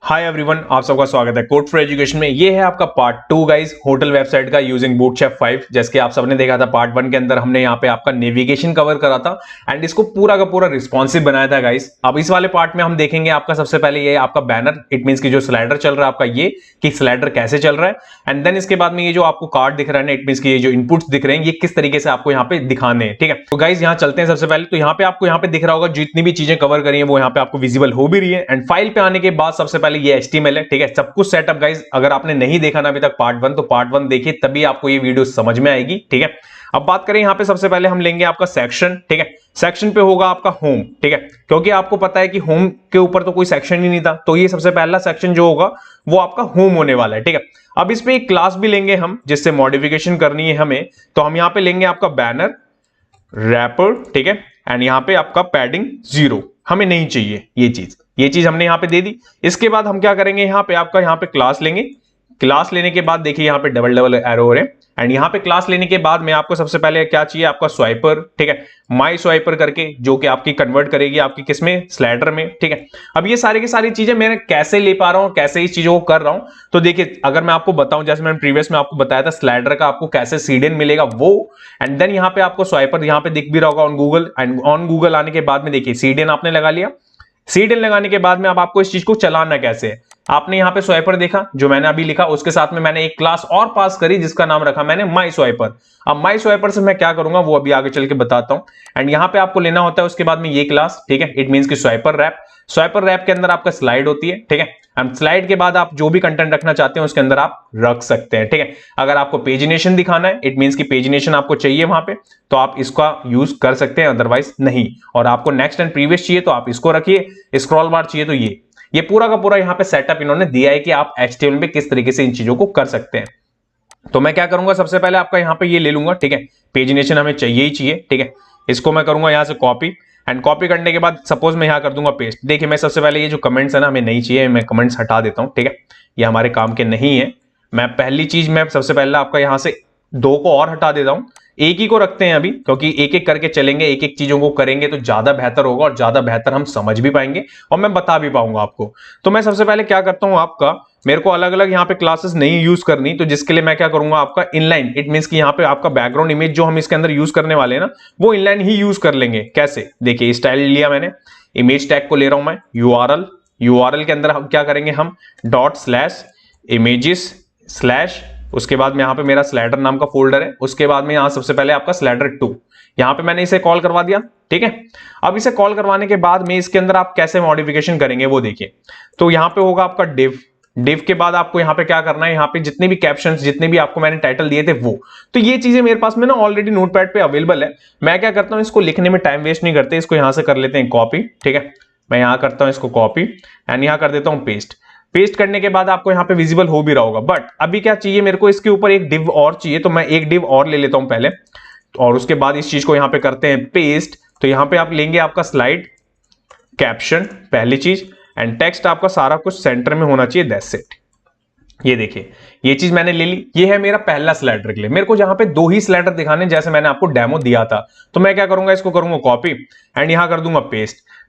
Hi everyone, आप सबका स्वागत है कोड फॉर एजुकेशन में। ये है आपका पार्ट 2 गाइस, होटल वेबसाइट का यूजिंग बूटस्ट्रैप 5। जैसे कि आप सबने देखा था पार्ट 1 के अंदर हमने यहाँ पे आपका नेविगेशन कवर करा था एंड इसको पूरा का पूरा रिस्पॉन्सिव बनाया था गाइस। अब इस वाले पार्ट में हम देखेंगे आपका सबसे पहले ये आपका बैनर, इट मींस की जो स्लाइडर चल रहा है आपका, ये कि स्लाइडर कैसे चल रहा है। एंड देन इसके बाद में ये जो आपको कार्ड दिख रहा है ना, इट मींस की ये जो इनपुट्स दिख रहे हैं ये किस तरीके से आपको यहाँ पे दिखाने हैं। ठीक है, तो गाइस यहाँ चलते हैं। सबसे पहले तो यहाँ पे आपको यहाँ पे दिख रहा होगा जितनी भी चीजें कवर करी है वो यहाँ पे आपको विजिबल हो भी रही है। एंड फाइल पे आने के बाद सबसे पहले ये HTML है। ठीक है, सब कुछ सेटअप गाइस, अगर आपने नहीं देखा ना अभी तक पार्ट 1 तो पार्ट 1 देखिए, तभी आपको ये वीडियो समझ में आएगी। ठीक है, अब बात करें यहाँ पे सबसे पहले हम लेंगे आपका सेक्शन। ठीक है, सेक्शन पे होगा आपका होम। ठीक है, क्योंकि आपको पता है कि होम के ऊपर तो कोई सेक्शन ही नहीं था, तो ये सबसे पहला सेक्शन जो होगा वो आपका होम होने वाला है। ठीक है, अब इस पे एक क्लास भी लेंगे हम जिससे मॉडिफिकेशन करनी है हमें, तो हम यहाँ पे लेंगे आपका बैनर रैपर। ठीक है, एंड यहाँ पे आपका पैडिंग 0 हमें नहीं चाहिए, ये चीज हमने यहाँ पे दे दी। इसके बाद हम क्या करेंगे, यहाँ पे आपका यहाँ पे क्लास लेंगे। क्लास लेने के बाद देखिए यहाँ पे डबल एरो हो रहे हैं। एंड यहाँ पे क्लास लेने के बाद में आपको सबसे पहले क्या चाहिए, आपका स्वाइपर। ठीक है, माई स्वाइपर करके, जो कि आपकी कन्वर्ट करेगी आपकी किसमें, स्लाइडर में। ठीक है, अब ये सारी की सारी चीजें मैं कैसे ले पा रहा हूँ, कैसे इस चीजों को कर रहा हूँ, तो देखिए अगर मैं आपको बताऊं, जैसे मैंने प्रीवियस में आपको बताया था स्लाइडर का आपको कैसे सीडन मिलेगा वो। एंड देन यहाँ पे आपको स्वाइपर यहाँ पे दिख भी रहा होगा on Google. And on Google आने के बाद में देखिए सीडन आपने लगा लिया। सीडन लगाने के बाद में अब आपको इस चीज को चलाना कैसे है, आपने यहाँ पे स्वाइपर देखा जो मैंने अभी लिखा, उसके साथ में मैंने एक क्लास और पास करी जिसका नाम रखा मैंने माई स्वाइपर। अब माई स्वाइपर से मैं क्या करूंगा वो अभी आगे चल के बताता हूं। एंड यहाँ पे आपको लेना होता है उसके बाद में ये क्लास। ठीक है, इट मींस की स्वाइपर रैप। स्वाइपर रैप के अंदर आपका स्लाइड होती है। ठीक है, हम स्लाइड के बाद आप जो भी कंटेंट रखना चाहते हैं उसके अंदर आप रख सकते हैं। ठीक है, अगर आपको पेजिनेशन दिखाना है, इट मींस की पेजिनेशन आपको चाहिए वहां पे, तो आप इसका यूज कर सकते हैं, अदरवाइज नहीं। और आपको नेक्स्ट एंड प्रीवियस चाहिए तो आप इसको रखिए, स्क्रॉल बार चाहिए तो ये पूरा का पूरा यहाँ पे सेटअप इन्होंने दिया है कि आप HTML पे किस तरीके से इन चीजों को कर सकते हैं। तो मैं क्या करूंगा, सबसे पहले आपका यहाँ पे ये ले लूंगा। ठीक है, पेजिनेशन हमें चाहिए ही चाहिए। ठीक है, इसको मैं करूंगा यहाँ से कॉपी। एंड कॉपी करने के बाद सपोज मैं यहाँ कर दूंगा पेस्ट। देखिए मैं सबसे पहले ये जो कमेंट्स है ना हमें नहीं चाहिए, मैं कमेंट्स हटा देता हूँ। ठीक है, ये हमारे काम के नहीं है। मैं पहली चीज मैं सबसे पहले आपका यहाँ से 2 को और हटा देता हूं, एक ही को रखते हैं अभी, क्योंकि एक एक करके चलेंगे, एक एक चीजों को करेंगे तो ज्यादा बेहतर होगा और ज्यादा बेहतर हम समझ भी पाएंगे और मैं बता भी पाऊंगा आपको। तो मैं सबसे पहले क्या करता हूं, आपका मेरे को अलग अलग यहाँ पे क्लासेस नहीं यूज करनी, तो जिसके लिए मैं क्या करूंगा, आपका इनलाइन, इट मींस कि यहाँ पे आपका बैकग्राउंड इमेज जो हम इसके अंदर यूज करने वाले हैं ना वो इनलाइन ही यूज कर लेंगे। कैसे, देखिए स्टाइल लिया मैंने, इमेज टैग को ले रहा हूं मैं, यूआरएल के अंदर हम क्या करेंगे, हम ./images/ उसके बाद में यहाँ पे मेरा स्लाइडर नाम का फोल्डर है, उसके बाद में यहाँ सबसे पहले आपका स्लाइडर 2, यहाँ पे मैंने इसे कॉल करवा दिया। ठीक है, अब इसे कॉल करवाने के बाद में इसके अंदर आप कैसे मॉडिफिकेशन करेंगे वो देखिए। तो यहाँ पे होगा आपका डिव के बाद आपको यहाँ पे क्या करना है, यहाँ पे जितने भी कैप्शंस, जितने भी आपको मैंने टाइटल दिए थे वो, तो ये चीजें मेरे पास में ना ऑलरेडी नोटपैड पे अवेलेबल है। मैं क्या करता हूँ, इसको लिखने में टाइम वेस्ट नहीं करते, इसको यहाँ से कर लेते हैं कॉपी। ठीक है, मैं यहाँ करता हूँ इसको कॉपी एंड यहाँ कर देता हूँ पेस्ट करने के बाद आपको यहाँ पे विजिबल हो भी रहा होगा। बट अभी क्या चाहिए मेरे को, इसके ऊपर एक डिव और चाहिए, तो मैं एक डिव और ले लेता हूं पहले, और उसके बाद इस चीज को यहाँ पे करते हैं पेस्ट। तो यहाँ पे आप लेंगे आपका स्लाइड कैप्शन पहली चीज, एंड टेक्स्ट आपका सारा कुछ सेंटर में होना चाहिए, दैट्स इट। ये देखिए ये चीज मैंने ले ली, ये है मेरा पहला स्लाइडर के लिए। मेरे को यहाँ पे 2 ही स्लाइडर दिखाने जैसे मैंने आपको डेमो दिया था, तो मैं क्या करूंगा, इसको करूंगा कॉपी एंड यहाँ कर दूंगा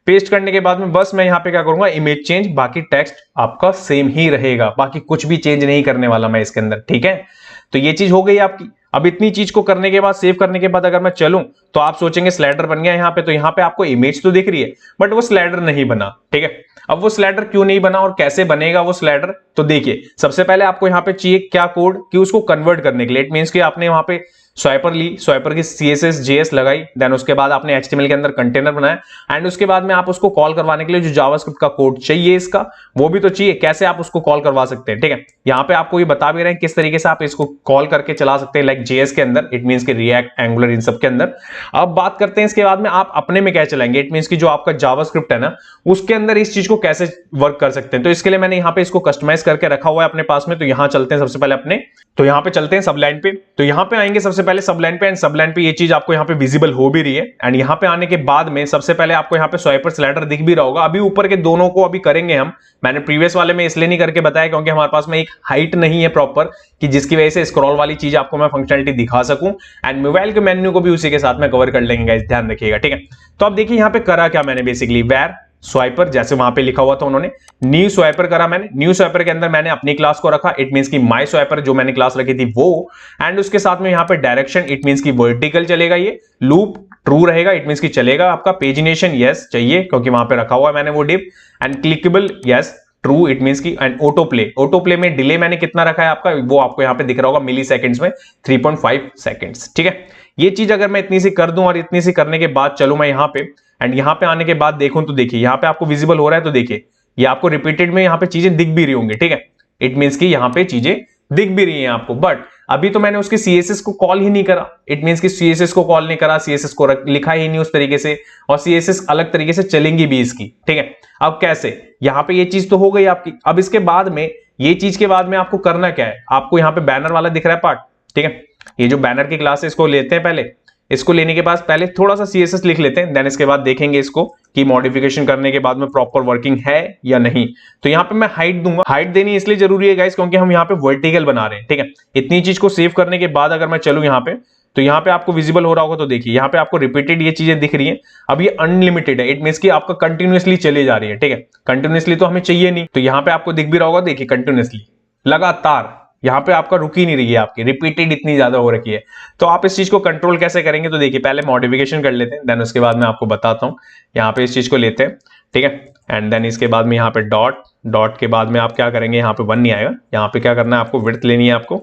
पेस्ट करने के बाद में बस मैं यहाँ पे क्या करूंगा, इमेज चेंज, बाकी टेक्स्ट आपका सेम ही रहेगा, बाकी कुछ भी चेंज नहीं करने वाला मैं इसके अंदर। ठीक है, तो ये चीज हो गई आपकी। अब इतनी चीज को करने के बाद, सेव करने के बाद अगर मैं चलूं तो आप सोचेंगे स्लाइडर बन गया यहाँ पे, तो यहाँ पे आपको इमेज तो दिख रही है बट वो स्लाइडर नहीं बना। ठीक है, अब वो स्लाइडर क्यों नहीं बना और कैसे बनेगा वो स्लाइडर, तो देखिए सबसे पहले आपको यहाँ पे चाहिए क्या कोड, कि उसको कन्वर्ट करने के लिए, इट मींस कि आपने वहां पे स्वाइपर ली, स्वाइपर की CSS JS लगाई, देन उसके बाद आपने HTML के अंदर कंटेनर बनाया एंड उसके बाद में आप उसको कॉल करवाने के लिए जो जावास्क्रिप्ट का कोड चाहिए इसका, वो भी तो चाहिए, कैसे आप उसको कॉल करवा सकते हैं। ठीक है, यहाँ पे आपको ये बता भी रहे हैं किस तरीके से आप इसको कॉल करके चला सकते हैं, लाइक JS के अंदर, इट मींस कि रिएक्ट, एंगुलर, इन सब के अंदर। अब बात करते हैं इसके बाद में आप अपने में क्या चलाएंगे, इट मींस कि जो आपका जावास्क्रिप्ट है ना उसके अंदर इस चीज को कैसे वर्क कर सकते हैं। तो इसके लिए मैंने यहाँ पे इसको कस्टमाइज करके रखा हुआ है अपने पास में। तो यहाँ चलते हैं सबसे पहले अपने, तो यहाँ पे चलते हैं सबलाइन पे, तो यहाँ पे आएंगे सबसे पहले सबलाइन पे, एंड सबलाइन पे ये चीज आपको यहाँ पे विजिबल हो भी रही है। एंड यहाँ पे आने के बाद में सबसे पहले आपको यहाँ पे स्वाइपर स्लाइडर दिख भी रहा होगा। अभी ऊपर के दोनों को अभी करेंगे हम, मैंने प्रीवियस वाले में इसलिए नहीं करके बताया क्योंकि हमारे पास में एक हाइट नहीं है प्रॉपर, कि जिसकी वजह से स्क्रॉल वाली चीज आपको मैं फंक्शनलिटी दिखा सकूं। एंड मोबाइल के मेन्यू को भी उसी के साथ में कवर कर लेंगे गाइस, ध्यान रखिएगा। ठीक है, तो अब देखिए यहाँ पे करा क्या मैंने, बेसिकली वेर स्वाइपर, जैसे वहां पे लिखा हुआ था उन्होंने न्यू स्वाइपर करा मैंने। न्यू स्वाइपर के अंदर मैंने अपनी क्लास को रखा, इट मींस की माय स्वाइपर जो मैंने क्लास रखी थी वो, एंड उसके साथ में यहाँ पे डायरेक्शन, इट मींस की वर्टिकल चलेगा, ये लूप ट्रू रहेगा, इट मींस की चलेगा। आपका पेजिनेशन यस चाहिए क्योंकि वहां पे रखा हुआ है मैंने वो div, and clickable yes true, it means की, and autoplay, autoplay में डिले मैंने कितना रखा है आपका, वो आपको यहाँ पे दिख रहा होगा मिली सेकेंड्स में 3.5 सेकेंड्स। ठीक है, ये चीज अगर मैं इतनी सी कर दूं और इतनी सी करने के बाद चलो मैं यहाँ पे, एंड यहाँ पे आने के बाद देखूं तो देखिए यहाँ पे आपको विजिबल हो रहा है, तो देखिए ये आपको रिपीटेड में यहाँ पे चीजें दिख भी रही होंगी। ठीक है, इट मींस की यहाँ पे चीजें दिख भी रही हैं आपको, बट अभी तो मैंने उसके सीएसएस को कॉल ही नहीं करा, इट मींस की सीएसएस को कॉल नहीं करा, सीएसएस को लिखा ही नहीं उस तरीके से, और सीएसएस अलग तरीके से चलेंगी भी इसकी। ठीक है, अब कैसे, यहाँ पे ये चीज तो हो गई आपकी। अब इसके बाद में, ये चीज के बाद में आपको करना क्या है, आपको यहाँ पे बैनर वाला दिख रहा है पार्ट। ठीक है, ये जो बैनर की क्लास है इसको लेते हैं पहले, इसको लेने के बाद पहले थोड़ा सा सीएसएस लिख लेते हैं, देन इसके बाद देखेंगे इसको कि मॉडिफिकेशन करने के बाद में प्रॉपर वर्किंग है या नहीं। तो यहाँ पे मैं हाइट दूंगा, हाइट देनी इसलिए जरूरी है गाइस क्योंकि हम यहाँ पे वर्टिकल बना रहे हैं। ठीक है, इतनी चीज को सेव करने के बाद अगर मैं चलूं यहाँ पे, तो यहाँ पे आपको विजिबल हो रहा होगा, तो देखिए यहाँ पे आपको रिपीटेड ये चीजें दिख रही हैं। अब ये अनलिमिटेड है, इट मींस कि आपका कंटिन्यूअसली चली जा रही है। ठीक है, कंटिन्यूअसली तो हमें चाहिए नहीं, तो यहाँ पे आपको दिख भी रहा होगा, देखिए कंटिन्यूअसली लगातार यहाँ पे आपका रुक ही नहीं रही है, आपकी रिपीटेड इतनी ज्यादा हो रखी है। तो आप इस चीज को कंट्रोल कैसे करेंगे, तो देखिए पहले मॉडिफिकेशन कर लेते हैं, देन उसके बाद मैं आपको बताता हूँ। यहाँ पे इस चीज को लेते हैं, ठीक है, एंड देन इसके बाद में यहाँ पे डॉट, डॉट के बाद में आप क्या करेंगे, यहाँ पे 1 नहीं आएगा, यहाँ पे क्या करना है आपको, विड्थ लेनी है आपको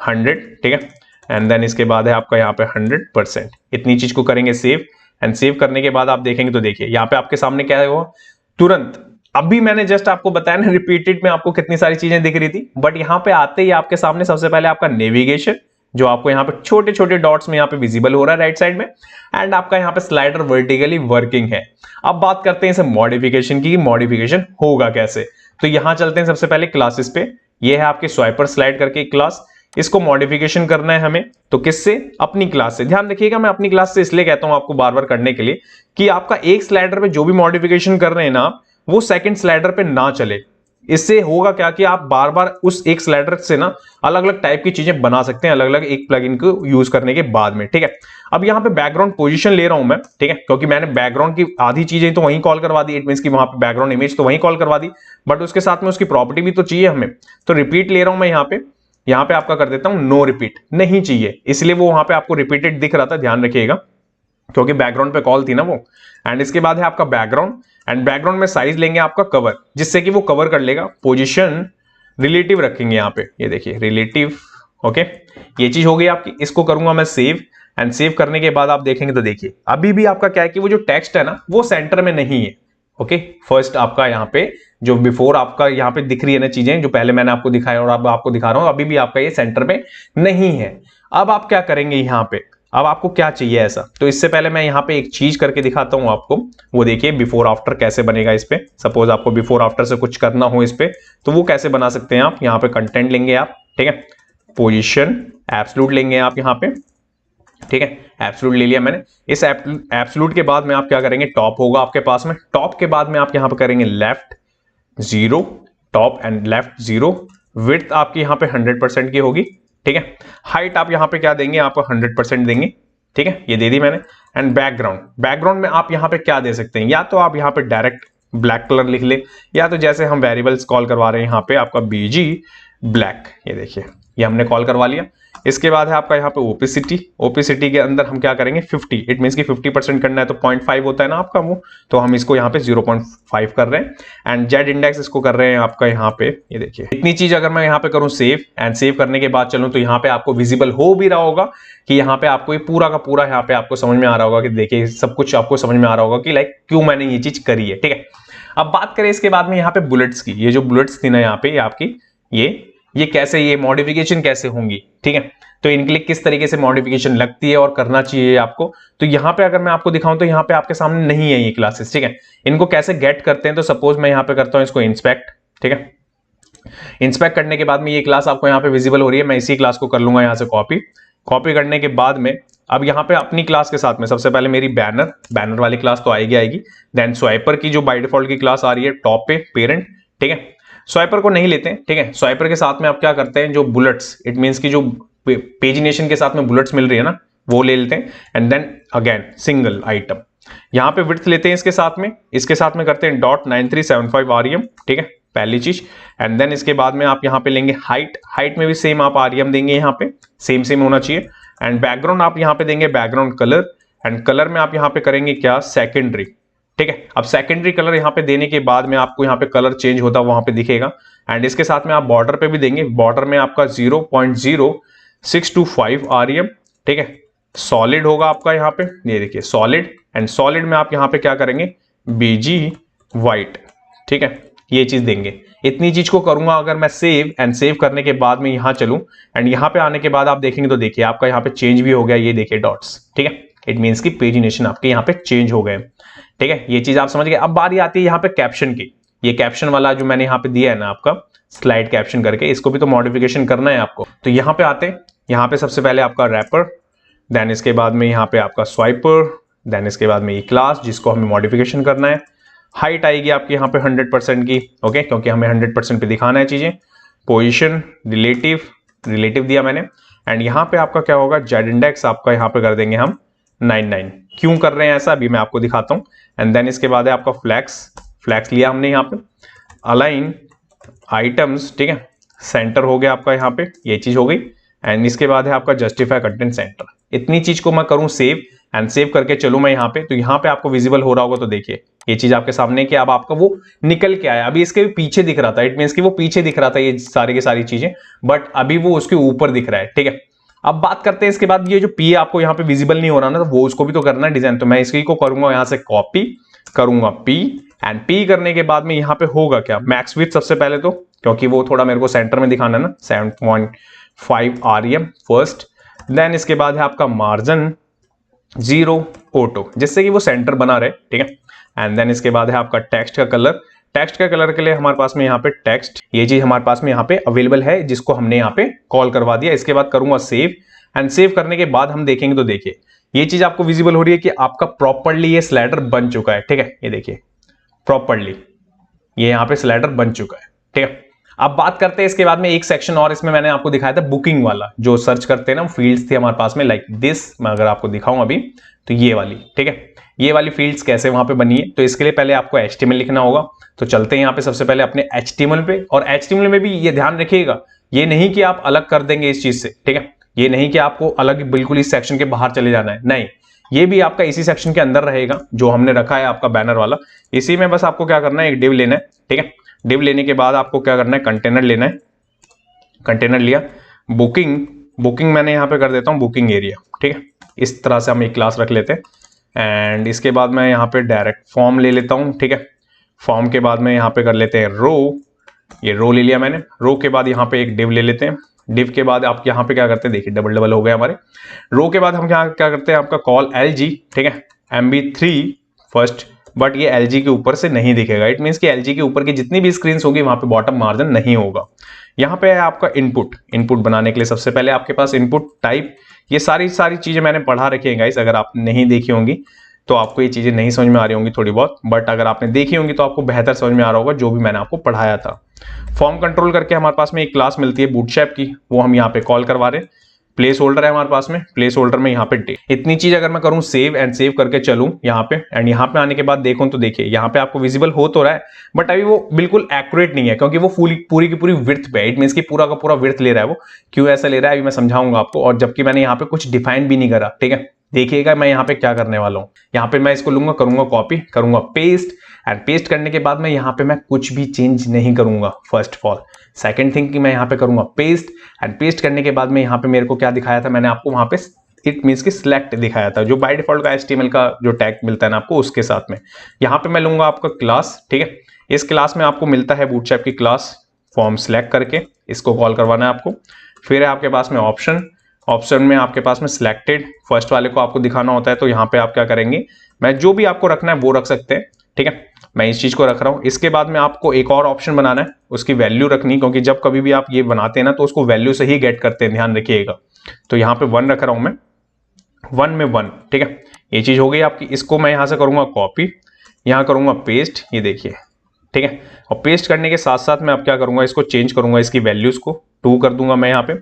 100। ठीक है, एंड देन इसके बाद है आपका यहाँ पे 100%, इतनी चीज को करेंगे सेव, एंड सेव करने के बाद आप देखेंगे तो देखिए यहाँ पे आपके सामने क्या है, वो तुरंत अभी मैंने जस्ट आपको बताया ना रिपीटेड में आपको कितनी सारी चीजें दिख रही थी, बट यहाँ पे आते ही आपके सामने सबसे पहले आपका नेविगेशन, जो आपको यहाँ पे छोटे छोटे डॉट्स में यहाँ पे विजिबल हो रहा है राइट साइड में, एंड आपका यहाँ पे स्लाइडर वर्टिकली वर्किंग है। अब बात करते हैं इसे मॉडिफिकेशन की, मॉडिफिकेशन होगा कैसे। तो यहाँ चलते हैं सबसे पहले क्लासेस पे, ये है आपके स्वाइपर स्लाइड करके एक क्लास, इसको मॉडिफिकेशन करना है हमें, तो किससे, अपनी क्लास से। ध्यान रखिएगा मैं अपनी क्लास से इसलिए कहता हूं आपको बार बार करने के लिए कि आपका एक स्लाइडर पे जो भी मॉडिफिकेशन कर रहे हैं ना, वो सेकंड स्लाइडर पे ना चले। इससे होगा क्या कि आप बार बार उस एक स्लाइडर से ना अलग अलग टाइप की चीजें बना सकते हैं अलग अलग एक प्लगइन को यूज करने के बाद में। ठीक है, अब यहाँ पे बैकग्राउंड पोजीशन ले रहा हूं मैं, ठीक है, क्योंकि मैंने बैकग्राउंड की आधी चीजें तो वहीं कॉल करवा दी, इट मींस की वहां पे बैकग्राउंड इमेज तो वहीं कॉल करवा दी, बट उसके साथ में उसकी प्रॉपर्टी भी तो चाहिए हमें। तो रिपीट ले रहा हूं मैं यहाँ पे आपका कर देता हूं नो रिपीट, नहीं चाहिए, इसलिए वो वहां पे आपको रिपीटेड दिख रहा था, ध्यान रखिएगा क्योंकि बैकग्राउंड पे कॉल थी ना वो। एंड इसके बाद है आपका बैकग्राउंड, एंड बैकग्राउंड में साइज लेंगे आपका कवर, जिससे कि वो कवर कर लेगा। पोजीशन रिलेटिव रखेंगे यहाँ पे, ये देखिए रिलेटिव, ओके, ये चीज हो गई आपकी। इसको करूंगा मैं सेव, एंड सेव करने के बाद आप देखेंगे तो देखिए अभी भी आपका क्या है कि वो जो टेक्स्ट है ना वो सेंटर में नहीं है। ओके, फर्स्ट आपका यहाँ पे जो बिफोर आपका यहाँ पे दिख रही है ना चीजें जो पहले मैंने आपको दिखाया और अब आपको दिखा रहा हूं, अभी भी आपका ये सेंटर में नहीं है। अब आप क्या करेंगे यहाँ पे, अब आपको क्या चाहिए ऐसा, तो इससे पहले मैं यहाँ पे एक चीज करके दिखाता हूं आपको, वो देखिए बिफोर आफ्टर कैसे बनेगा इस पे। सपोज आपको बिफोर आफ्टर से कुछ करना हो इस पे, तो वो कैसे बना सकते हैं आप, यहाँ पे कंटेंट लेंगे आप, ठीक है, पोजीशन एब्सोल्यूट लेंगे आप यहाँ पे, ठीक है, एब्सोल्यूट ले लिया मैंने। इस एब्सोल्यूट के बाद में आप क्या करेंगे, टॉप होगा आपके पास में, टॉप के बाद में आप यहाँ पे करेंगे left 0, top and left 0, width आपकी यहाँ पे 100% की होगी, ठीक है, हाइट आप यहाँ पे क्या देंगे, आप 100% देंगे, ठीक है, ये दे दी मैंने। एंड बैकग्राउंड, बैकग्राउंड में आप यहाँ पे क्या दे सकते हैं, या तो आप यहाँ पे डायरेक्ट ब्लैक कलर लिख ले, या तो जैसे हम वेरिएबल्स कॉल करवा रहे हैं यहाँ पे आपका बीजी ब्लैक, ये देखिए ये हमने कॉल करवा लिया। इसके बाद है आपका यहाँ पे ओपेसिटी, ओपेसिटी के अंदर हम क्या करेंगे 50, इट मींस कि 50% करना है तो 0.5 होता है ना आपका वो, तो हम इसको यहाँ पे 0.5 कर रहे हैं। एंड जेड इंडेक्स इसको कर रहे हैं आपका यहाँ पे, ये देखिए इतनी चीज अगर मैं यहाँ पे करूँ सेव, एंड सेव करने के बाद चलूँ तो यहाँ पे आपको विजिबल हो भी रहा होगा कि यहाँ पे आपको ये पूरा का पूरा यहाँ पे आपको समझ में आ रहा होगा कि देखिए सब कुछ आपको समझ में आ रहा होगा कि लाइक क्यों मैंने ये चीज करी है, ठीक है। अब बात करें इसके बाद में यहाँ पे बुलेट्स की, ये जो बुलेट्स थी ना यहाँ पे आपकी ये कैसे, ये मॉडिफिकेशन कैसे होंगी, ठीक है, तो इनके लिए किस तरीके से मॉडिफिकेशन लगती है और करना चाहिए आपको। तो यहाँ पे अगर मैं आपको दिखाऊं तो यहाँ पे आपके सामने नहीं है ये क्लासेस, ठीक है, इनको कैसे गेट करते हैं, तो सपोज मैं यहाँ पे करता हूँ इसको इंस्पेक्ट, ठीक है, इंस्पेक्ट करने के बाद में ये क्लास आपको यहाँ पे विजिबल हो रही है, मैं इसी क्लास को कर लूंगा यहाँ से कॉपी करने के बाद में अब यहाँ पे अपनी क्लास के साथ में सबसे पहले मेरी बैनर वाली क्लास तो आएगी, देन स्वाइपर की जो बाय डिफॉल्ट की क्लास आ रही है टॉप पे पेरेंट, ठीक है, स्वाइपर को नहीं लेते हैं, ठीक है, स्वाइपर के साथ में आप क्या करते हैं जो बुलेट्स, इट मींस की जो पेजिनेशन के साथ में बुलेट्स मिल रही है ना वो ले लेते हैं। And then again single item, यहाँ पे विड्थ लेते हैं इसके साथ में करते हैं .9375 आरईएम, ठीक है, पहली चीज। एंड देन इसके बाद में आप यहाँ पे लेंगे हाइट में भी सेम आप आरईएम देंगे, यहाँ पे सेम होना चाहिए। एंड बैकग्राउंड आप यहाँ पे देंगे बैकग्राउंड कलर, एंड कलर में आप यहाँ पे करेंगे क्या, सेकेंडरी, ठीक है। अब सेकेंडरी कलर यहाँ पे देने के बाद में आपको यहाँ पे कलर चेंज होता वहां पे दिखेगा। एंड इसके साथ में आप बॉर्डर पे भी देंगे, बॉर्डर में आपका 0.0625 आरईएम, ठीक है। सॉलिड होगा आपका यहाँ पे, ये देखिए सॉलिड। एंड सॉलिड में आप यहाँ पे क्या करेंगे, बीजी व्हाइट, ठीक है, ये चीज देंगे। इतनी चीज को करूंगा अगर मैं सेव, एंड सेव करने के बाद में यहां चलूं, एंड यहां पे आने के बाद आप देखेंगे तो देखिए आपका यहाँ पे चेंज भी हो गया, ये देखिए डॉट्स, ठीक है। इट मीन्स की पेजिनेशन आपके यहाँ पे चेंज हो गए, ठीक है। ये चीज आप समझ गए। अब बारी आती है यहाँ पे कैप्शन की। ये कैप्शन वाला जो मैंने यहाँ पे दिया है ना आपका स्लाइड कैप्शन करके, इसको भी तो मॉडिफिकेशन करना है आपको। तो यहाँ पे आते हैं, यहाँ पे सबसे पहले आपका रैपर, देन इसके बाद में यहाँ पे आपका स्वाइपर, देन इसके बाद में ये क्लास जिसको हमें मॉडिफिकेशन करना है। हाइट आएगी आपकी यहाँ पे 100% की, ओके, क्योंकि हमें 100% पे दिखाना है चीजें। पोजीशन रिलेटिव दिया मैंने। एंड यहाँ पे आपका क्या होगा, जेड इंडेक्स आपका यहाँ पे कर देंगे हम 99। क्यों कर रहे हैं ऐसा अभी मैं आपको दिखाता हूँ। एंड देन इसके बाद है आपका फ्लैक्स लिया हमने यहाँ पे। अलाइन आइटम्स, ठीक है, सेंटर हो गया आपका यहाँ पे, ये चीज हो गई। एंड इसके बाद है आपका जस्टिफाई कंटेंट सेंटर। इतनी चीज को मैं करूं सेव, एंड सेव करके चलूं मैं यहाँ पे, तो यहाँ पे आपको विजिबल हो रहा होगा। तो देखिए ये चीज आपके सामने कि अब आपका वो निकल के आया। अभी इसके पीछे दिख रहा था, इट मींस कि वो पीछे दिख रहा था ये सारी की सारी चीजें, बट अभी वो उसके ऊपर दिख रहा है, ठीक है। अब बात करते हैं इसके बाद, ये जो पी आपको यहाँ पे विजिबल नहीं हो रहा ना, तो वो उसको भी तो करना है डिजाइन। तो मैं इसकी को करूंगा यहाँ से कॉपी, करूंगा पी, एंड पी करने के बाद में यहाँ पे होगा क्या, मैक्स विड्थ सबसे पहले तो, क्योंकि वो थोड़ा मेरे को सेंटर में दिखाना है ना, 7.5 आरईएम फर्स्ट। देन इसके बाद है आपका मार्जिन 0 ऑटो, जिससे कि वो सेंटर बना रहे, ठीक है। एंड देन इसके बाद है आपका टेक्स्ट का कलर। टेक्स्ट का कलर के लिए हमारे पास में यहाँ पे टेक्स्ट, ये चीज हमारे पास में यहाँ पे अवेलेबल है, जिसको हमने यहाँ पे कॉल करवा दिया। इसके बाद करूंगा सेव, एंड सेव करने के बाद हम देखेंगे तो देखिए ये चीज आपको विजिबल हो रही है कि आपका प्रॉपर्ली ये स्लाइडर बन चुका है, ठीक है। ये देखिए प्रॉपर्ली ये यहाँ पे स्लाइडर बन चुका है, ठीक है। अब बात करते हैं इसके बाद में एक सेक्शन और, इसमें मैंने आपको दिखाया था बुकिंग वाला, जो सर्च करते हैं ना, फील्ड्स थी हमारे पास में लाइक दिस। मैं अगर आपको दिखाऊं अभी तो ये वाली, ठीक है, ये वाली फील्ड्स कैसे वहां पे बनी है। तो इसके लिए पहले आपको HTML लिखना होगा। तो चलते हैं यहाँ पे सबसे पहले अपने HTML पे। और HTML में भी ये ध्यान रखिएगा, ये नहीं कि आप अलग कर देंगे इस चीज से, ठीक है। ये नहीं कि आपको अलग बिल्कुल इस सेक्शन के बाहर चले जाना है, नहीं, ये भी आपका इसी सेक्शन के अंदर रहेगा जो हमने रखा है आपका बैनर वाला। इसी में बस आपको क्या करना है, एक डिव लेना है, ठीक है। डिव लेने के बाद आपको क्या करना है, कंटेनर लेना है। कंटेनर लिया, बुकिंग मैंने यहाँ पे कर देता हूँ बुकिंग एरिया, ठीक है। इस तरह से हम एक क्लास रख लेते हैं। एंड इसके बाद मैं यहाँ पे डायरेक्ट फॉर्म ले लेता हूँ, ठीक है। फॉर्म के बाद में यहाँ पे कर लेते हैं रो, ये रो ले लिया मैंने। रो के बाद यहाँ पे एक डिव ले लेते हैं। डिव के बाद आप यहाँ पे क्या करते हैं, देखिए डबल हो गए हमारे। रो के बाद हम क्या करते हैं, आपका कॉल LG, ठीक है, MB3 फर्स्ट, बट ये LG के ऊपर से नहीं दिखेगा। इट मीन्स कि LG के ऊपर की जितनी भी स्क्रीन होगी वहां पे बॉटम मार्जिन नहीं होगा। यहाँ पे है आपका इनपुट बनाने के लिए सबसे पहले आपके पास इनपुट टाइप, ये सारी चीजें मैंने पढ़ा रखी है गाइस। अगर आप नहीं देखी होंगी तो आपको ये चीजें नहीं समझ में आ रही होंगी थोड़ी बहुत, बट अगर आपने देखी होंगी तो आपको बेहतर समझ में आ रहा होगा जो भी मैंने आपको पढ़ाया था। फॉर्म कंट्रोल करके हमारे पास में एक क्लास मिलती है बूटस्ट्रैप की, वो हम यहाँ पे कॉल करवा रहे हैं। प्लेस होल्डर है हमारे पास में, प्लेस होल्डर में यहाँ पे डेट। इतनी चीज अगर मैं करूँ सेव करके चलूं यहाँ पे, एंड यहाँ पे आने के बाद देखूं तो देखिए यहाँ पे आपको विजिबल हो तो रहा है, बट अभी वो बिल्कुल एक्यूरेट नहीं है, क्योंकि वो पूरी की पूरी विड्थ पे है। इट मींस कि पूरा का पूरा विड्थ ले रहा है वो। क्यों ऐसा ले रहा है अभी मैं समझाऊंगा आपको, और जबकि मैंने यहाँ पे कुछ डिफाइन भी नहीं करा, ठीक है। देखिएगा मैं यहाँ पे क्या करने वाला हूँ। यहाँ पे मैं इसको लूंगा, करूंगा कॉपी, करूंगा पेस्ट, एंड पेस्ट करने के बाद में यहाँ पे मैं कुछ भी चेंज नहीं करूंगा first of all. Second thing कि मैं यहाँ पे करूंगा पेस्ट, एंड पेस्ट करने के बाद में यहाँ पे मेरे को क्या दिखाया था मैंने आपको, वहां पे इट मींस कि सिलेक्ट दिखाया था, जो बाय डिफॉल्ट का HTML का जो टैग मिलता है ना आपको, उसके साथ में यहाँ पे मैं लूंगा आपका क्लास, ठीक है। इस क्लास में आपको मिलता है बूटस्ट्रैप की क्लास, फॉर्म सिलेक्ट करके इसको कॉल करवाना है आपको। फिर है आपके पास में ऑप्शन में आपके पास में सिलेक्टेड, फर्स्ट वाले को आपको दिखाना होता है। तो यहाँ पे आप क्या करेंगे, मैं जो भी आपको रखना है वो रख सकते हैं, ठीक है। मैं इस चीज को रख रहा हूं। इसके बाद में आपको एक और ऑप्शन बनाना है, उसकी वैल्यू रखनी, क्योंकि जब कभी भी आप ये बनाते हैं ना तो उसको वैल्यू से ही गेट करते हैं, ध्यान रखिएगा। तो यहाँ पे 1 रख रहा हूं मैं, 1 में 1, ठीक है। ये चीज हो गई आपकी। इसको मैं यहां से करूंगा कॉपी, यहां करूंगा पेस्ट, ये देखिए, ठीक है। और पेस्ट करने के साथ साथ मैं अब क्या करूंगा, इसको चेंज करूंगा, इसकी वैल्यूज को 2 कर दूंगा मैं यहाँ पे।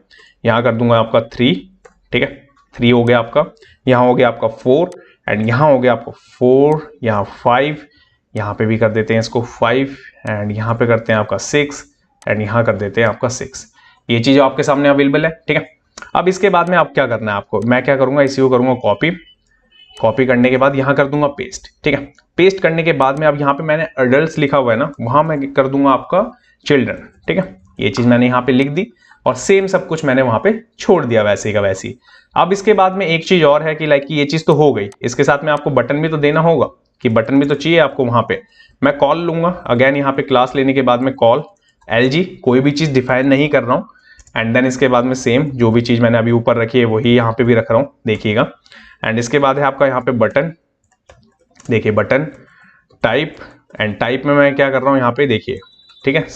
यहाँ कर दूंगा आपका 3, ठीक है, 3 हो गया आपका। यहाँ हो गया आपका 4, एंड यहाँ हो गया आपको 4, यहाँ 5, यहाँ पे भी कर देते हैं इसको 5, एंड यहाँ पे करते हैं आपका 6, एंड यहाँ कर देते हैं आपका 6। ये चीज आपके सामने अवेलेबल है, ठीक है। अब इसके बाद में आप क्या करना है आपको, मैं क्या करूंगा, इसी को करूंगा कॉपी करने के बाद यहाँ कर दूंगा पेस्ट, ठीक है। पेस्ट करने के बाद में अब यहाँ पे मैंने अडल्ट लिखा हुआ है ना, वहां मैं कर दूंगा आपका चिल्ड्रन, ठीक है। ये चीज मैंने यहाँ पे लिख दी और सेम सब कुछ मैंने वहां पे छोड़ दिया वैसे का वैसे ही। अब इसके बाद में एक चीज और है कि लाइक ये चीज तो हो गई, इसके साथ में आपको बटन भी तो देना होगा, कि बटन भी तो चाहिए आपको वहां पे। मैं कॉल लूंगा अगेन, यहाँ पे क्लास लेने के बाद में कॉल LG, कोई भी चीज डिफाइन नहीं कर रहा हूँ। एंड देन इसके बाद में सेम जो भी चीज मैंने अभी ऊपर रखी है वही यहाँ पे भी रख रहा हूँ, देखिएगा। एंड इसके बाद है आपका यहाँ पे बटन, देखिए बटन टाइप, एंड टाइप में मैं क्या कर रहा हूँ यहाँ पे देखिए, ठीक है,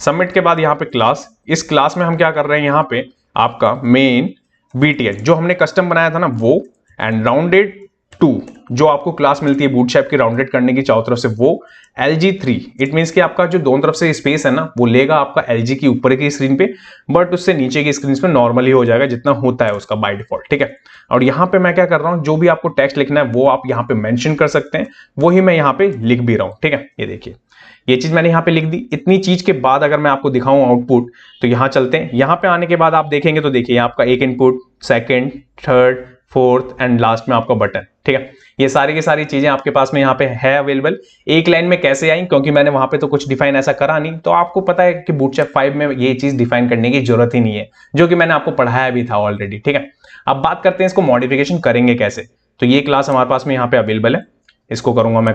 सबमिट के बाद यहाँ पे क्लास, इस क्लास में हम क्या कर रहे हैं यहाँ पे आपका मेन BTN जो हमने कस्टम बनाया था ना वो, एंड राउंडेड 2 जो आपको क्लास मिलती है बूटस्ट्रैप की राउंडेड करने की चारों तरफ से, वो LG3। इट मीन्स कि आपका जो दोनों तरफ से स्पेस है ना वो लेगा आपका LG की ऊपर की स्क्रीन पे, बट उससे नीचे की स्क्रीन पे नॉर्मली हो जाएगा जितना होता है उसका बाय डिफॉल्ट, ठीक है। और यहाँ पे मैं क्या कर रहा हूँ, जो भी आपको टेक्स्ट लिखना है वो आप यहाँ पे मेंशन कर सकते हैं, वही मैं यहाँ पे लिख भी रहा हूँ, ठीक है। ये देखिए ये चीज मैंने यहाँ पे लिख दी। इतनी चीज के बाद अगर मैं आपको दिखाऊं आउटपुट, तो यहाँ चलते हैं, यहाँ पे आने के बाद आप देखेंगे तो देखिए आपका एक input, second, third, fourth and last में आपका बटन, ठीक है। ये सारी की सारी चीजें आपके पास में यहाँ पे है अवेलेबल। एक लाइन में कैसे आई, क्योंकि मैंने वहां पे तो कुछ डिफाइन ऐसा करा नहीं, तो आपको पता है कि बूटस्ट्रैप 5 में ये चीज डिफाइन करने की जरूरत ही नहीं है, जो कि मैंने आपको पढ़ाया भी था ऑलरेडी, ठीक है। अब बात करते हैं इसको मॉडिफिकेशन करेंगे कैसे। तो ये क्लास हमारे पास में यहाँ पे अवेलेबल है, इसको करूंगा मैं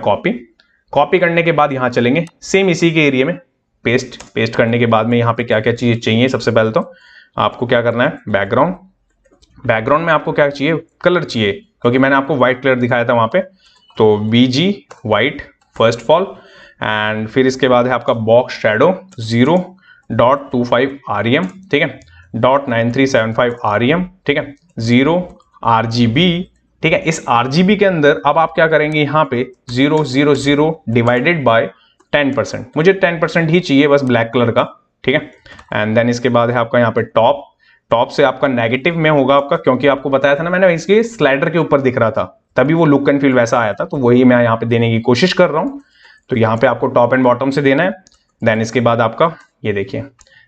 कॉपी करने के बाद यहाँ चलेंगे सेम इसी के एरिया में पेस्ट करने के बाद में यहाँ पे क्या क्या चीज चाहिए। सबसे पहले तो आपको क्या करना है, बैकग्राउंड में आपको क्या चाहिए, कलर चाहिए, क्योंकि मैंने आपको व्हाइट कलर दिखाया था वहां पे, तो BG white first of all. And फिर इसके बाद है आपका बॉक्स शैडो 0.25 REM, ठीक है, 0.9375 REM, ठीक है, 0 RGB, ठीक है। इस RGB के अंदर अब आप क्या करेंगे, यहाँ पे 000 डिवाइडेड बाय 10%, मुझे 10% ही चाहिए बस ब्लैक कलर का, ठीक है। एंड देन इसके बाद है आपका यहाँ पे टॉप से आपका नेगेटिव में होगा आपका, क्योंकि आपको बताया था ना मैंने, इसके स्लाइडर के ऊपर दिख रहा था तभी वो लुक एंड फील वैसा आया था, तो वही मैं यहाँ पे देने की कोशिश कर रहा हूँ। तो यहाँ पे आपको टॉप एंड बॉटम से देना है। देन इसके बाद आपका ये देखिए,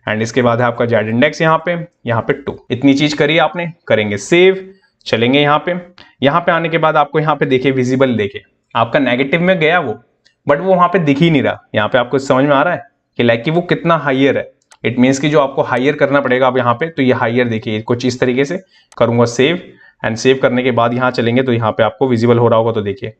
एंड इसके बाद है आपका जेड इंडेक्स यहाँ पे 2। इतनी चीज करिए आपने, करेंगे सेव, चलेंगे यहाँ पे आने के बाद आपको यहाँ पे देखिए विजिबल, देखिए आपका नेगेटिव में गया वो, बट वो वहां पे दिख ही नहीं रहा। यहाँ पे आपको समझ में आ रहा है कि लाइक कि वो कितना हाइयर है। इट मीन्स कि जो आपको हाइयर करना पड़ेगा आप यहाँ पे, तो ये हाइयर देखिए कुछ इस तरीके से करूंगा सेव, एंड सेव करने के बाद यहाँ चलेंगे तो यहाँ पे आपको विजिबल हो रहा होगा। तो देखिए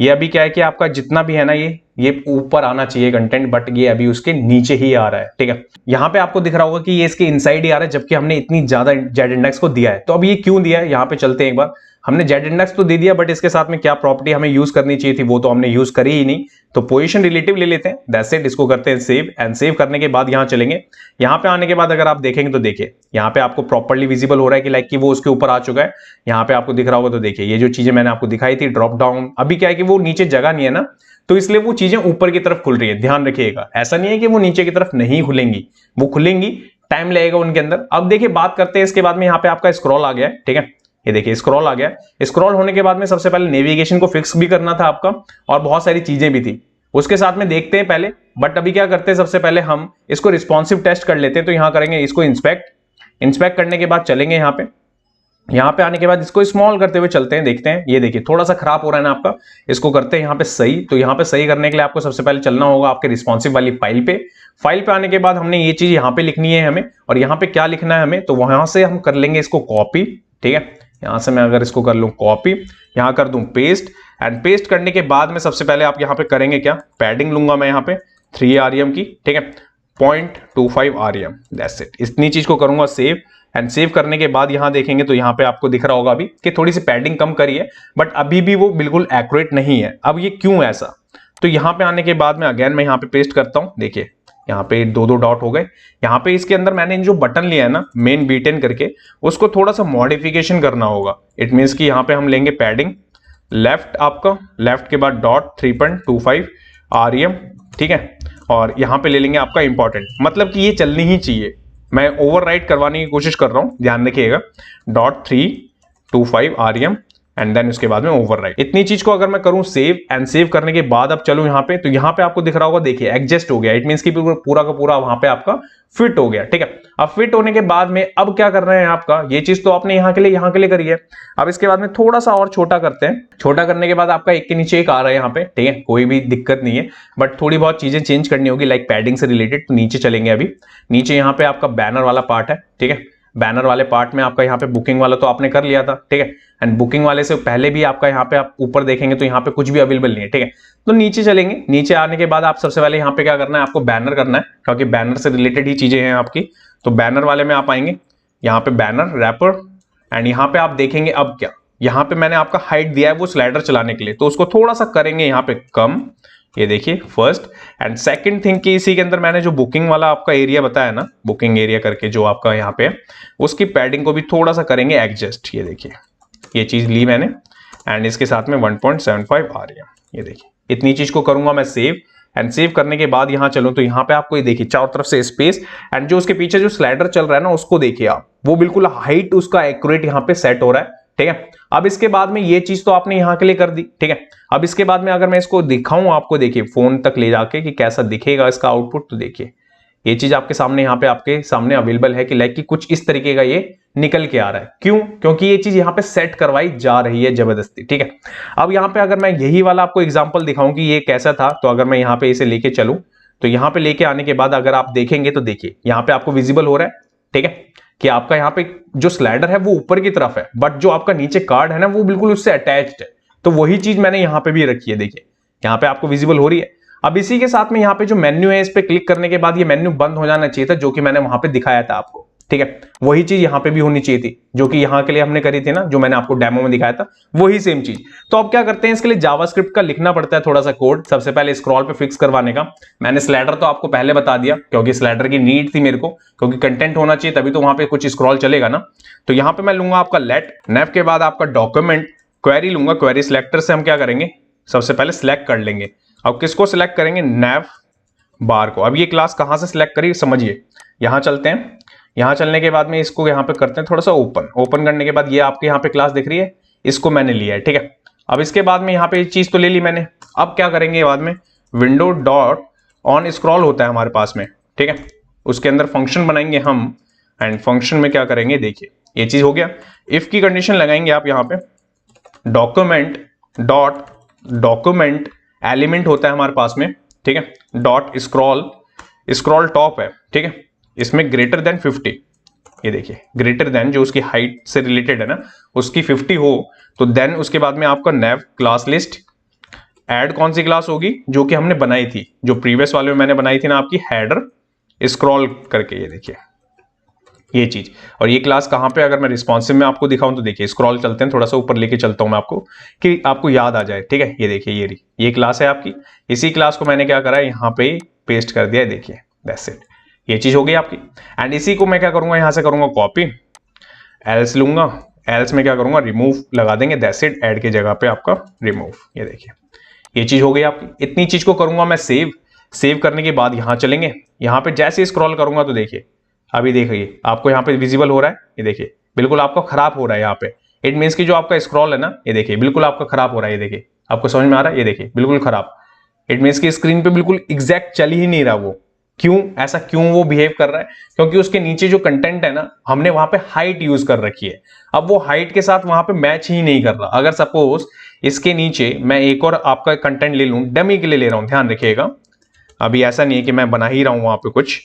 ये अभी क्या है कि आपका जितना भी है ना ये ऊपर आना चाहिए कंटेंट, बट ये अभी उसके नीचे ही आ रहा है, ठीक है। यहाँ पे आपको दिख रहा होगा कि ये इसके इनसाइड ही आ रहा है, जबकि हमने इतनी ज्यादा जेड इंडेक्स को दिया है। तो अब ये क्यों दिया है, यहाँ पे चलते हैं एक बार। हमने जेड इंडेक्स तो दे दिया, बट इसके साथ में क्या प्रॉपर्टी हमें यूज करनी चाहिए थी वो तो हमने यूज करी ही नहीं। तो पोजीशन रिलेटिव ले लेते हैं, दैट्स इट। इसको करते हैं सेव, एंड सेव करने के बाद यहाँ चलेंगे। यहाँ पे आने के बाद अगर आप देखेंगे तो देखिए यहाँ पे आपको प्रॉपर्ली विजिबल हो रहा है कि लाइक कि वो उसके ऊपर आ चुका है। यहाँ पे आपको दिख रहा होगा, तो देखिए ये जो चीजें मैंने आपको दिखाई थी ड्रॉप डाउन, अभी क्या है कि वो नीचे जगह नहीं है ना, तो इसलिए वो चीजें ऊपर की तरफ खुल रही है। ध्यान रखिएगा, ऐसा नहीं है कि वो नीचे की तरफ नहीं खुलेंगी, वो खुलेंगी, टाइम लगेगा उनके अंदर। अब देखिए बात करते हैं इसके बाद में, यहाँ पे आपका स्क्रॉल आ गया है, ठीक है। ये देखिए स्क्रॉल आ गया। स्क्रॉल होने के बाद में सबसे पहले नेविगेशन को फिक्स भी करना था आपका, और बहुत सारी चीजें भी थी उसके साथ में, देखते हैं पहले। बट अभी क्या करते हैं, सबसे पहले हम इसको रिस्पॉन्सिव टेस्ट कर लेते हैं। तो यहां करेंगे इसको इंस्पेक्ट करने के बाद चलेंगे यहाँ पे आने के बाद इसको स्मॉल करते हुए चलते हैं, देखते हैं। ये देखिए थोड़ा सा खराब हो रहा है ना आपका, इसको करते हैं यहाँ पे सही। तो यहाँ पे सही करने के लिए आपको सबसे पहले चलना होगा आपके रिस्पॉन्सिव वाली फाइल पे आने के बाद हमने ये चीज यहाँ पे लिखनी है हमें, और यहाँ पे क्या लिखना है हमें, तो वहां से हम कर लेंगे इसको कॉपी, ठीक है। यहां से मैं अगर इसको कर लूं कॉपी, यहां कर दूं पेस्ट, एंड पेस्ट करने के बाद में सबसे पहले आप यहां पे करेंगे क्या, पैडिंग लूंगा मैं यहाँ पे 3 REM की, ठीक है, 0.25 REM, दैट्स इट। इतनी चीज को करूंगा सेव, एंड सेव करने के बाद यहां देखेंगे तो यहाँ पे आपको दिख रहा होगा अभी कि थोड़ी सी पैडिंग कम करी है, बट अभी भी वो बिल्कुल एक्यूरेट नहीं है। अब ये क्यों ऐसा, तो यहाँ पे आने के बाद में अगेन मैं यहाँ पे पेस्ट करता हूं, देखिए यहाँ पे 2 डॉट हो गए। यहाँ पे इसके अंदर मैंने जो बटन लिया है ना मेन B10 करके, उसको थोड़ा सा मॉडिफिकेशन करना होगा। इट मीन्स कि यहाँ पे हम लेंगे पैडिंग लेफ्ट के बाद डॉट 3.25 REM, ठीक है, और यहाँ पे ले लेंगे आपका इंपॉर्टेंट, मतलब कि ये चलनी ही चाहिए। मैं ओवरराइट करवाने की कोशिश कर रहा हूं, ध्यान रखिएगा, .325 REM, एंड देन उसके बाद में ओवरराइट। इतनी चीज को अगर मैं करूं सेव, एंड सेव करने के बाद अब चलूं यहाँ पे, तो यहाँ पे आपको दिख रहा होगा, देखिए एडजस्ट हो गया। इट मींस कि पूरा का पूरा वहां पे आपका फिट हो गया, ठीक है। अब फिट होने के बाद में अब क्या कर रहे हैं आपका, ये चीज तो आपने यहाँ के लिए करी है। अब इसके बाद में थोड़ा सा और छोटा करते हैं। छोटा करने के बाद आपका एक के नीचे एक आ रहा है यहाँ पे, ठीक है, कोई भी दिक्कत नहीं है, बट थोड़ी बहुत चीजें चेंज करनी होगी, लाइक पैडिंग से रिलेटेड। तो नीचे चलेंगे अभी, नीचे यहाँ पे आपका बैनर वाला पार्ट है, ठीक है। बैनर वाले पार्ट में आपका यहाँ पे बुकिंग वाला तो आपने कर लिया था, ठीक है। एंड बुकिंग वाले से पहले भी आपका यहाँ पे आप ऊपर देखेंगे तो यहाँ पे कुछ भी अवेलेबल नहीं है, ठीक है। तो नीचे चलेंगे, नीचे आने के बाद आप सबसे पहले यहाँ पे क्या करना है, आपको बैनर करना है, क्योंकि बैनर से रिलेटेड ही चीजें हैं आपकी। तो बैनर वाले में आप आएंगे, यहाँ पे बैनर रैपर, एंड यहाँ पे आप देखेंगे अब क्या, यहाँ पे मैंने आपका हाइट दिया है वो स्लाइडर चलाने के लिए, तो उसको थोड़ा सा करेंगे यहाँ पे कम, ये देखिए फर्स्ट। एंड सेकंड थिंग कि इसी के अंदर मैंने जो बुकिंग वाला आपका एरिया बताया ना, बुकिंग एरिया करके जो आपका यहाँ पे है, उसकी पैडिंग को भी थोड़ा सा करेंगे एडजस्ट, ये देखिए ये चीज ली मैंने, एंड इसके साथ में 1.75 आ रही है, ये देखिए। इतनी चीज को करूंगा मैं सेव, एंड सेव करने के बाद यहां चलूं तो यहाँ पे आपको ये देखिए चारों तरफ से स्पेस, एंड जो उसके पीछे जो स्लाइडर चल रहा है ना उसको देखिए आप, वो बिल्कुल हाइट उसका एक्यूरेट यहाँ पे सेट हो रहा है, ठीक है। अब इसके बाद में ये चीज तो आपने यहाँ के लिए कर दी, ठीक है। अब इसके बाद में अगर मैं इसको दिखाऊं आपको, देखिए फोन तक ले जाके कि कैसा दिखेगा इसका आउटपुट, तो देखिए ये चीज आपके सामने यहाँ पे आपके सामने अवेलेबल है कि लाइक कि कुछ इस तरीके का ये निकल के आ रहा है। क्यों? क्योंकि ये चीज यहाँ पे सेट करवाई जा रही है जबरदस्ती, ठीक है। अब यहाँ पे अगर मैं यही वाला आपको एग्जांपल दिखाऊं कि ये कैसा था, तो अगर मैं यहाँ पे इसे लेके चलूं, तो यहाँ पे लेके आने के बाद अगर आप देखेंगे तो देखिए यहाँ पे आपको विजिबल हो रहा है, ठीक है, कि आपका यहाँ पे जो स्लाइडर है वो ऊपर की तरफ है, बट जो आपका नीचे कार्ड है ना वो बिल्कुल उससे अटैच्ड है। तो वही चीज मैंने यहाँ पे भी रखी है, देखिए यहाँ पे आपको विजिबल हो रही है। अब इसी के साथ में यहाँ पे जो मेन्यू है, इस पे क्लिक करने के बाद ये मेन्यू बंद हो जाना चाहिए था, जो कि मैंने वहां पे दिखाया था आपको, ठीक है। वही चीज यहाँ पे भी होनी चाहिए थी, जो कि यहाँ के लिए हमने करी थी ना, जो मैंने आपको डेमो में दिखाया था, वही सेम चीज। तो अब क्या करते हैं, इसके लिए जावास्क्रिप्ट का लिखना पड़ता है थोड़ा सा कोड। सबसे पहले स्क्रॉल पे फिक्स करवाने का, मैंने स्लाइडर तो आपको पहले बता दिया, क्योंकि स्लाइडर की नीड थी मेरे को, क्योंकि कंटेंट होना चाहिए तभी तो वहां पे कुछ स्क्रॉल चलेगा ना। तो यहाँ पे मैं लूंगा आपका लेट नेव के बाद आपका डॉक्यूमेंट क्वेरी लूंगा। क्वेरी सिलेक्टर से हम क्या करेंगे, सबसे पहले सिलेक्ट कर लेंगे। अब किसको सिलेक्ट करेंगे, नेव बार को। अब ये क्लास कहां से सिलेक्ट करिए समझिए, यहां चलते हैं, यहां चलने के बाद में इसको यहां पे करते हैं थोड़ा सा ओपन। ओपन करने के बाद ये आपके यहां पे क्लास दिख रही है, इसको मैंने लिया है, ठीक है। अब इसके बाद में यहां पे चीज तो ले ली मैंने। अब क्या करेंगे बाद में, विंडो डॉट ऑन स्क्रॉल होता है हमारे पास में, ठीक है, उसके अंदर फंक्शन बनाएंगे हम, एंड फंक्शन में क्या करेंगे, देखिए ये चीज हो गया। इफ की कंडीशन लगाएंगे आप यहाँ पे, डॉक्यूमेंट डॉट डॉक्यूमेंट एलिमेंट होता है हमारे पास में, ठीक है, डॉट स्क्रॉल, स्क्रॉल टॉप है, ठीक है, इसमें ग्रेटर देन 50, ये देखिए ग्रेटर देन जो उसकी हाइट से रिलेटेड है ना उसकी 50 हो, तो देन उसके बाद में आपका नेव क्लास लिस्ट ऐड कौन सी क्लास होगी, जो कि हमने बनाई थी, जो प्रीवियस वाले में मैंने बनाई थी ना आपकी हेडर स्क्रॉल करके, ये देखिए ये चीज। और ये क्लास कहां पे, अगर मैं रिस्पॉन्सिव में आपको दिखाऊं तो देखिए स्क्रॉल चलते हैं, थोड़ा सा ऊपर लेके चलता हूं मैं आपको कि आपको याद आ जाए, ठीक है। ये देखिए ये क्लास है आपकी, इसी क्लास को मैंने क्या करा है यहाँ पे पेस्ट कर दिया है, देखिए दैट्स इट, ये चीज हो गई आपकी। एंड इसी को मैं क्या करूंगा, यहां से करूंगा कॉपी, एल्स लूंगा, एल्स में क्या करूंगा, रिमूव लगा देंगे, दैट्स इट, ऐड की जगह पे आपका रिमूव, ये देखिए ये चीज हो गई आपकी। इतनी चीज को करूंगा मैं सेव। सेव करने के बाद यहां चलेंगे, यहां पे जैसे स्क्रॉल करूंगा तो देखिए अभी देखिए आपको यहाँ पे विजिबल हो रहा है, ये देखिए बिल्कुल आपका खराब हो रहा है यहाँ पे। इट मीन्स कि जो आपका स्क्रॉल है ना, ये देखिए बिल्कुल आपका खराब हो रहा है, ये देखिए आपको समझ में आ रहा है, ये देखिए बिल्कुल खराब। इट मीन्स कि स्क्रीन पे बिल्कुल एग्जैक्ट चल ही नहीं रहा वो। क्यों ऐसा, क्यों वो बिहेव कर रहा है, क्योंकि उसके नीचे जो कंटेंट है ना, हमने वहां पे हाइट यूज कर रखी है। अब वो हाइट के साथ वहां पे मैच ही नहीं कर रहा। अगर सपोज इसके नीचे मैं एक और आपका कंटेंट ले लूं, डमी के लिए ले रहा हूं, ध्यान रखिएगा, अभी ऐसा नहीं है कि मैं बना ही रहा हूं वहां पे कुछ।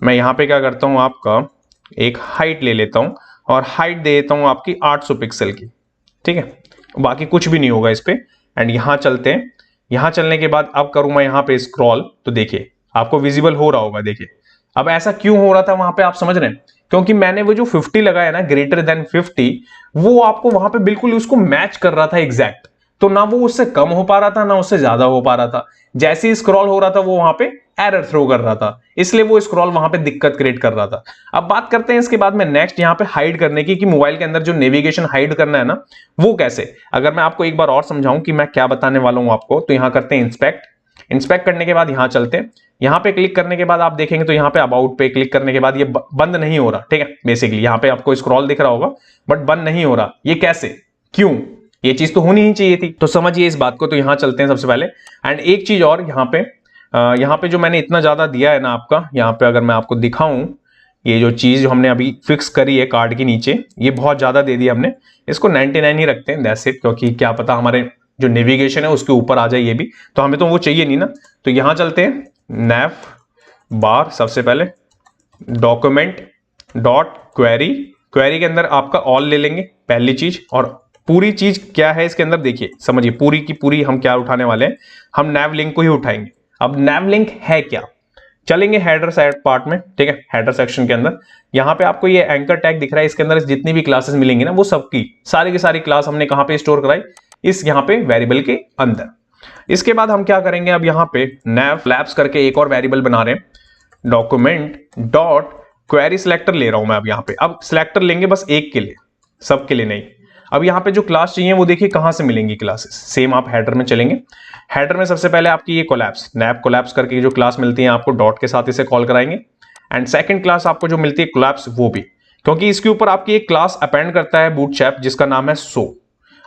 मैं यहाँ पे क्या करता हूँ, आपका एक हाइट ले लेता हूँ और हाइट दे देता हूँ आपकी 800 पिक्सल की, ठीक है, बाकी कुछ भी नहीं होगा इस पे। एंड यहाँ चलते हैं, यहाँ चलने के बाद अब करूँ मैं यहाँ पे स्क्रॉल, तो देखिए आपको विजिबल हो रहा होगा, देखिए। अब ऐसा क्यों हो रहा था वहां पे, आप समझ रहे हैं, क्योंकि मैंने वो जो 50 लगाया ना, ग्रेटर देन 50, वो आपको वहां पे बिल्कुल उसको मैच कर रहा था एग्जैक्ट। तो ना वो उससे कम हो पा रहा था ना उससे ज्यादा हो पा रहा था। जैसे ही स्क्रॉल हो रहा था वो वहां पे एरर थ्रो कर रहा था, इसलिए वो स्क्रॉल वहां पे दिक्कत क्रिएट कर रहा था। अब बात करते हैं इसके बाद में नेक्स्ट यहाँ पे हाइड करने की, कि मोबाइल के अंदर जो नेविगेशन हाइड करना है ना, वो कैसे। अगर मैं आपको एक बार और समझाऊं कि मैं क्या बताने वाला हूं आपको, तो यहाँ करते हैं इंस्पेक्ट। इंस्पेक्ट करने के बाद यहाँ चलते हैं, यहाँ पे क्लिक करने के बाद आप देखेंगे तो यहाँ पे अबाउट पे क्लिक करने के बाद ये बंद नहीं हो रहा, ठीक है। बेसिकली यहाँ पे आपको स्क्रॉल दिख रहा होगा बट बंद नहीं हो रहा, ये कैसे, क्यों, ये चीज तो होनी ही चाहिए थी। तो समझिए इस बात को। तो यहां चलते हैं सबसे पहले। एंड एक चीज और यहाँ पे जो मैंने इतना ज्यादा दिया है ना आपका, यहाँ पे अगर मैं आपको दिखाऊं, ये जो चीज जो हमने अभी फिक्स करी है कार्ड के नीचे, ये बहुत ज्यादा दे दिया हमने। इसको 99 ही रखते हैं, दैट्स इट, क्योंकि क्या पता हमारे जो नेविगेशन है उसके ऊपर आ जाए ये भी, तो हमें तो वो चाहिए नहीं ना। तो यहां चलते हैं, नैव बार, सबसे पहले डॉक्यूमेंट डॉट क्वेरी, क्वेरी के अंदर आपका ऑल ले लेंगे पहली चीज। और पूरी चीज क्या है इसके अंदर देखिए, समझिए पूरी की पूरी हम क्या उठाने वाले हैं, हम नैव लिंक को ही उठाएंगे। अब नैव लिंक है क्या, चलेंगे हेडर साइड पार्ट में, ठीक है, हेडर सेक्शन के अंदर। यहां पे आपको ये एंकर टैग दिख रहा है, इसके अंदर जितनी भी क्लासेस मिलेंगी ना, वो सबकी सारी की सारी क्लास हमने कहां पे स्टोर कराई, इस यहाँ पे वेरिएबल के अंदर। इसके बाद हम क्या करेंगे, अब यहाँ पे नैव लैब्स करके एक और वेरिएबल बना रहे हैं, डॉक्यूमेंट डॉट क्वेरी सिलेक्टर ले रहा हूं मैं अब यहाँ पे। अब सिलेक्टर लेंगे बस एक के लिए, सबके लिए नहीं। अब यहाँ पे जो क्लास चाहिए वो देखिए कहां से मिलेंगी क्लासेस, सेम आप हेडर में चलेंगे। हेडर में सबसे पहले आपकी ये कोलैप्स, नैव कोलैप्स करके जो क्लास मिलती है आपको डॉट के साथ इसे कॉल कराएंगे। एंड सेकंड क्लास आपको जो मिलती है कोलैप्स, वो भी, क्योंकि इसके ऊपर आपकी एक क्लास अपेंड करता है बूटस्ट्रैप जिसका नाम है सो।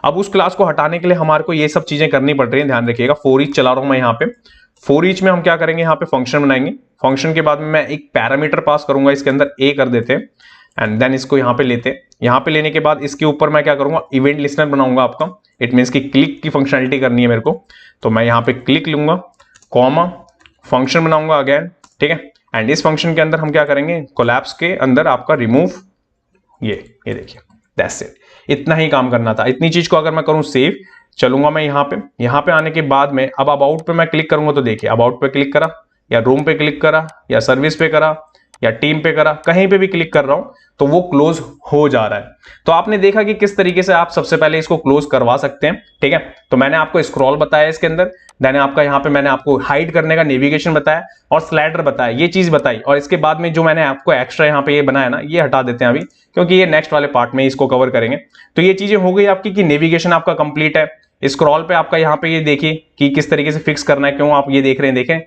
अब उस क्लास को हटाने के लिए हमारे को ये सब चीजें करनी पड़ रही है, ध्यान रखिएगा। फॉर ईच चला रहा हूं मैं यहाँ पे। फॉर ईच में हम क्या करेंगे, यहाँ पे फंक्शन बनाएंगे। फंक्शन के बाद में मैं एक पैरामीटर पास करूंगा, इसके अंदर ए कर देते हैं। एंड देन इसको यहाँ पे लेते हैं। यहाँ पे लेने के बाद इसके ऊपर मैं क्या करूंगा, इवेंट लिस्नर बनाऊंगा आपका। इट मीन्स की क्लिक की फंक्शनलिटी करनी है मेरे को, तो मैं यहाँ पे क्लिक लूंगा, कॉमा, फंक्शन बनाऊंगा अगेन, ठीक है। एंड इस फंक्शन के अंदर हम क्या करेंगे, कोलैप्स के अंदर आपका रिमूव, ये देखिए, दैट्स इट। इतना ही काम करना था। इतनी चीज को अगर मैं करूं सेव, चलूंगा मैं यहाँ पे आने के बाद में अब अबाउट पे मैं क्लिक करूंगा, तो देखिए अबाउट पे क्लिक करा, या रूम पे क्लिक करा, या सर्विस पे करा, या टीम पे करा, कहीं पे भी क्लिक कर रहा हूं तो वो क्लोज हो जा रहा है। तो आपने देखा कि किस तरीके से आप सबसे पहले इसको क्लोज करवा सकते हैं, ठीक है। तो मैंने आपको स्क्रॉल बताया इसके अंदर, देन आपका यहाँ पे मैंने आपको हाइड करने का नेविगेशन बताया और स्लाइडर बताया, ये चीज बताई। और इसके बाद में जो मैंने आपको एक्स्ट्रा यहाँ पे ये बनाया ना, ये हटा देते हैं अभी, क्योंकि ये नेक्स्ट वाले पार्ट में इसको कवर करेंगे। तो ये चीजें हो गई आपकी कि नेविगेशन आपका कंप्लीट है। स्क्रॉल पे आपका यहाँ पे ये देखिए कि किस तरीके से फिक्स करना है, क्यों आप ये देख रहे हैं, देखें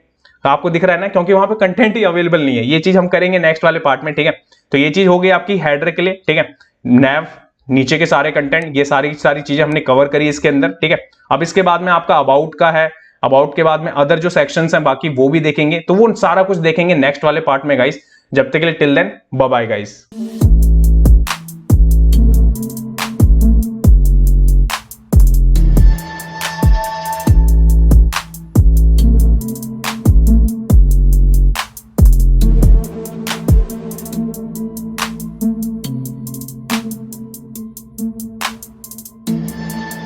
तो आपको दिख रहा है ना, क्योंकि वहां पे कंटेंट ही अवेलेबल नहीं है। ये चीज हम करेंगे नेक्स्ट वाले पार्ट में, ठीक है। तो ये चीज हो गई आपकी हेडर के लिए, ठीक है। नैव, नीचे के सारे कंटेंट, ये सारी चीजें हमने कवर करी इसके अंदर, ठीक है। अब इसके बाद में आपका अबाउट का है, अबाउट के बाद में अदर जो सेक्शंस हैं बाकी वो भी देखेंगे, तो वो सारा कुछ देखेंगे नेक्स्ट वाले पार्ट में गाइस। जब तक के लिए till then bye bye guys.